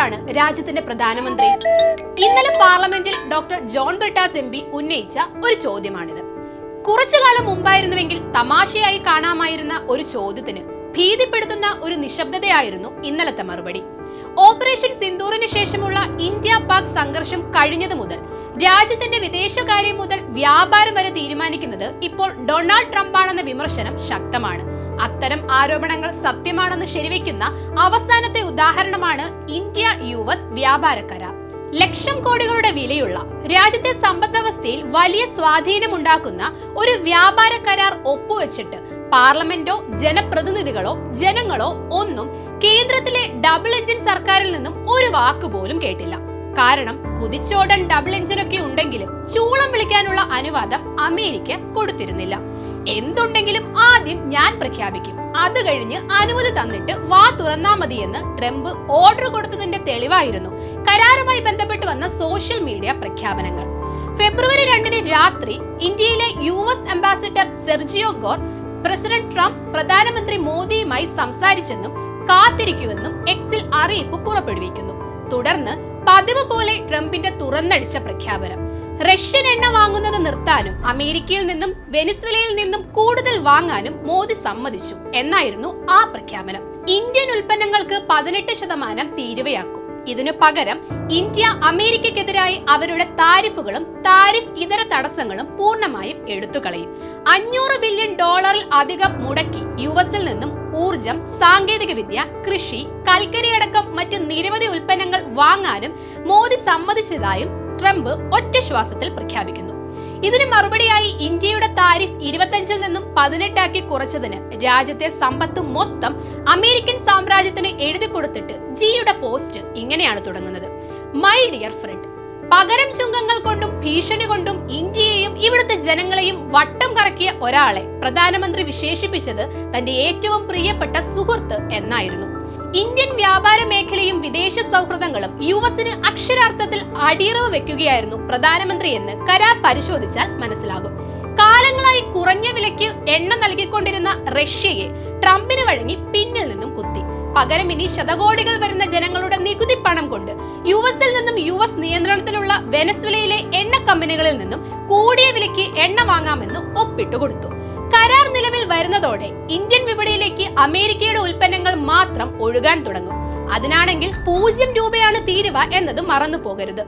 ആരാണ് രാജ്യത്തിന്റെ പ്രധാനമന്ത്രി? ഇന്നലെ പാർലമെന്റിൽ ഡോക്ടർ ജോൺ ബ്രിട്ടാസ് MP ഉന്നയിച്ച ഒരു ചോദ്യമാണിത്. കുറച്ചു കാലം മുമ്പായിരുന്നുവെങ്കിൽ തമാശയായി കാണാമായിരുന്ന ഒരു ചോദ്യത്തിന് ഭീതിപ്പെടുത്തുന്ന ഒരു നിശബ്ദതയായിരുന്നു ഇന്നലത്തെ മറുപടി. ഓപ്പറേഷൻ സിന്ദൂറിന് ശേഷമുള്ള ഇന്ത്യ പാക് സംഘർഷം കഴിഞ്ഞതു മുതൽ രാജ്യത്തിന്റെ വിദേശകാര്യം മുതൽ വ്യാപാരം വരെ തീരുമാനിക്കുന്നത് ഇപ്പോൾ ഡൊണാൾഡ് ട്രംപ് ആണെന്ന വിമർശനം ശക്തമാണ്. അത്തരം ആരോപണങ്ങൾ സത്യമാണെന്ന് ശരിവെക്കുന്ന അവസാനത്തെ ഉദാഹരണമാണ് ഇന്ത്യ-US വ്യാപാര കരാർ. ലക്ഷം കോടികളുടെ വിലയുള്ള രാജ്യത്തെ സമ്പദ് വ്യവസ്ഥയിൽ വലിയ സ്വാധീനമുണ്ടാക്കുന്ന ഒരു വ്യാപാര കരാർ ഒപ്പുവെച്ചിട്ട് പാർലമെന്റോ ജനപ്രതിനിധികളോ ജനങ്ങളോ ഒന്നും കേന്ദ്രത്തിലെ ഡബിൾ എഞ്ചിൻ സർക്കാരിൽ നിന്നും ഒരു വാക്കുപോലും കേട്ടില്ല. കാരണം കുതിച്ചോടൻ ഡബിൾ എഞ്ചിനൊക്കെ ഉണ്ടെങ്കിലും ചൂളം വിളിക്കാനുള്ള അനുവാദം അമേരിക്ക കൊടുത്തിരുന്നില്ല. എന്തുണ്ടെങ്കിലും ആദ്യം ഞാൻ പ്രഖ്യാപിക്കും, അത് കഴിഞ്ഞ് അനുമതി തന്നിട്ട് വാ തുറന്നാ മതിയെന്ന് ട്രംപ് ഓർഡർ കൊടുത്തതിന്റെ തെളിവായിരുന്നു കരാറുമായി ബന്ധപ്പെട്ട് വന്ന സോഷ്യൽ മീഡിയ പ്രഖ്യാപനങ്ങൾ. ഫെബ്രുവരി 2 രാത്രി ഇന്ത്യയിലെ US ambassador Sergio Gorr president Trump പ്രധാനമന്ത്രി മോദിയുമായി സംസാരിച്ചെന്നും കാത്തിരിക്കുമെന്നും എക്സിൽ അറിയിപ്പ് പുറപ്പെടുവിക്കുന്നു. തുടർന്ന് പതിവ് പോലെ ട്രംപിന്റെ തുറന്നടിച്ച പ്രഖ്യാപനം. റഷ്യൻ എണ്ണ വാങ്ങുന്നത് നിർത്താനും അമേരിക്കയിൽ നിന്നും വെനിസ്വേലയിൽ നിന്നും കൂടുതൽ വാങ്ങാനും മോദി സമ്മതിച്ചു എന്നായിരുന്നു ആ പ്രഖ്യാപനം. ഇന്ത്യൻ ഉൽപ്പന്നങ്ങൾക്ക് 18% തീരുവയാക്കും. ഇതിനു പകരം ഇന്ത്യ അമേരിക്കക്കെതിരായി അവരുടെ താരിഫുകളും താരിഫ് ഇതര തടസ്സങ്ങളും പൂർണ്ണമായും എടുത്തുകളയും. $500 ബില്യൺ അധികം മുടക്കി US-ൽ നിന്നും ഊർജം, സാങ്കേതിക വിദ്യ, കൃഷി, കൽക്കരിയടക്കം മറ്റ് നിരവധി ഉൽപ്പന്നങ്ങൾ വാങ്ങാനും മോദി സമ്മതിച്ചതായും ട്രംപ് ഒറ്റ ശ്വാസത്തിൽ പ്രഖ്യാപിക്കുന്നു. ഇതിന് മറുപടിയായി ഇന്ത്യയുടെ താരിഫ് 25-ൽ നിന്നും 18 ആക്കി കുറച്ചതിന് രാജ്യത്തെ സമ്പത്ത് മൊത്തം അമേരിക്കൻ സാമ്രാജ്യത്തിന് എഴുതി കൊടുത്തിട്ട് ജിയുടെ പോസ്റ്റ് ഇങ്ങനെയാണ് തുടങ്ങുന്നത്: മൈ ഡിയർ ഫ്രണ്ട്. പകരം ചുങ്കങ്ങൾ കൊണ്ടും ഭീഷണി കൊണ്ടും ഇന്ത്യയെയും ഇവിടുത്തെ ജനങ്ങളെയും വട്ടം കറക്കിയ ഒരാളെ പ്രധാനമന്ത്രി വിശേഷിപ്പിച്ചത് തന്റെ ഏറ്റവും പ്രിയപ്പെട്ട സുഹൃത്ത് എന്നായിരുന്നു. ഇന്ത്യൻ വ്യാപാര മേഖലയും വിദേശ സൗഹൃദങ്ങളും US-ന് അക്ഷരാർത്ഥത്തിൽ അടിയറവ് വെക്കുകയായിരുന്നു പ്രധാനമന്ത്രി എന്ന് കരാർ പരിശോധിച്ചാൽ മനസ്സിലാകും. കാലങ്ങളായി കുറഞ്ഞ വിലയ്ക്ക് എണ്ണ നൽകിക്കൊണ്ടിരുന്ന റഷ്യയെ ട്രംപിന് വഴങ്ങി പിന്നിൽ നിന്നും കുത്തി. പകരം ഇനി ശതകോടികൾ വരുന്ന ജനങ്ങളുടെ നികുതി പണം കൊണ്ട് US-ൽ നിന്നും US നിയന്ത്രണത്തിലുള്ള വെനസ്വേലയിലെ എണ്ണ കമ്പനികളിൽ നിന്നും കൂടിയ വിലയ്ക്ക് എണ്ണ വാങ്ങാമെന്ന് ഒപ്പിട്ടുകൊടുത്തു. കരാർ നിലവിൽ വരുന്നതോടെ ഇന്ത്യൻ വിപണിയിലേക്ക് അമേരിക്കയുടെ ഉൽപ്പന്നങ്ങൾ മാത്രം ഒഴുകാൻ തുടങ്ങും. അതിനാണെങ്കിൽ 0 രൂപയാണ് തീരുവ എന്നത് മറന്നു പോകരുത്.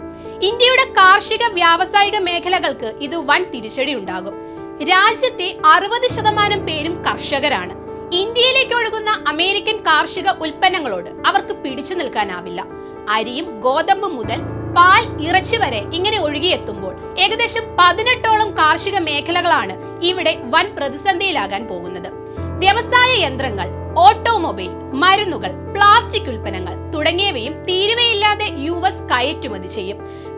ഇന്ത്യയുടെ കാർഷിക വ്യാവസായിക മേഖലകൾക്ക് ഇത് വൻ തിരിച്ചടി ഉണ്ടാകും. രാജ്യത്തെ 60% പേരും കർഷകരാണ്. ഇന്ത്യയിലേക്ക് ഒഴുകുന്ന അമേരിക്കൻ കാർഷിക ഉൽപ്പന്നങ്ങളോട് അവർക്ക് പിടിച്ചു നിൽക്കാനാവില്ല. അരിയും ഗോതമ്പും മുതൽ പാൽ, ഇറച്ചി വരെ ഇങ്ങനെ ഒഴുകിയെത്തുമ്പോൾ ഏകദേശം 18ഓളം കാർഷിക മേഖലകളാണ് ഇവിടെ വൻ പ്രതിസന്ധിയിലാകാൻ പോകുന്നത്. വ്യവസായ യന്ത്രങ്ങൾ, ഓട്ടോമൊബൈൽ, മരുന്നുകൾ, പ്ലാസ്റ്റിക് ഉൽപ്പന്നങ്ങൾ തുടങ്ങിയവയും തീരുവയില്ലാതെ US കയറ്റുമതി ചെയ്യും.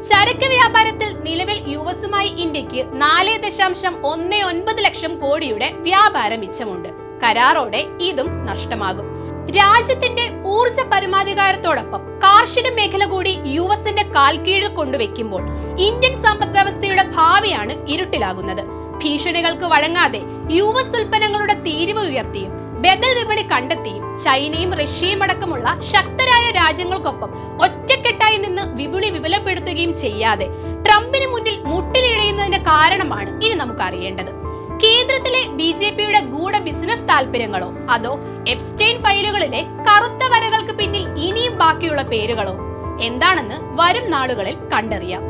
ചരക്ക് വ്യാപാരത്തിൽ നിലവിൽ US-മായി ഇന്ത്യക്ക് 4.19 ലക്ഷം കോടിയുടെ വ്യാപാര മിച്ചമുണ്ട്. കരാറോടെ ഇതും നഷ്ടമാകും. രാജ്യത്തിന്റെ ഊർജ പരമാധികാരത്തോടൊപ്പം കാർഷിക മേഖല കൂടി US-ന്റെ കാൽക്കീഴിൽ കൊണ്ടുവയ്ക്കുമ്പോൾ ഇന്ത്യൻ സമ്പദ് വ്യവസ്ഥയുടെ ഭാവിയാണ് ഇരുട്ടിലാകുന്നത്. ഭീഷണികൾക്ക് വഴങ്ങാതെ US ഉൽപ്പന്നങ്ങളുടെ തീരുവ ഉയർത്തിയും ബദൽ വിപണി കണ്ടെത്തിയും ചൈനയും റഷ്യയും അടക്കമുള്ള ശക്തരായ രാജ്യങ്ങൾക്കൊപ്പം ഒറ്റക്കെട്ടായി നിന്ന് വിപണി വിപുലപ്പെടുത്തുകയും ചെയ്യാതെ ട്രംപിന് മുന്നിൽ മുട്ടിലിഴയുന്നതിന്റെ കാരണമാണ് ഇനി നമുക്ക് അറിയേണ്ടത്. കേന്ദ്രത്തിലെ BJPയുടെ ഗൂഢ ബിസിനസ് താല്പര്യങ്ങളോ അതോ എപ്സ്റ്റൈൻ ഫയലുകളിലെ കറുത്ത വരകൾക്ക് പിന്നിൽ ഇനിയും ബാക്കിയുള്ള പേരുകളോ എന്താണെന്ന് വരും നാളുകളിൽ കണ്ടറിയാം.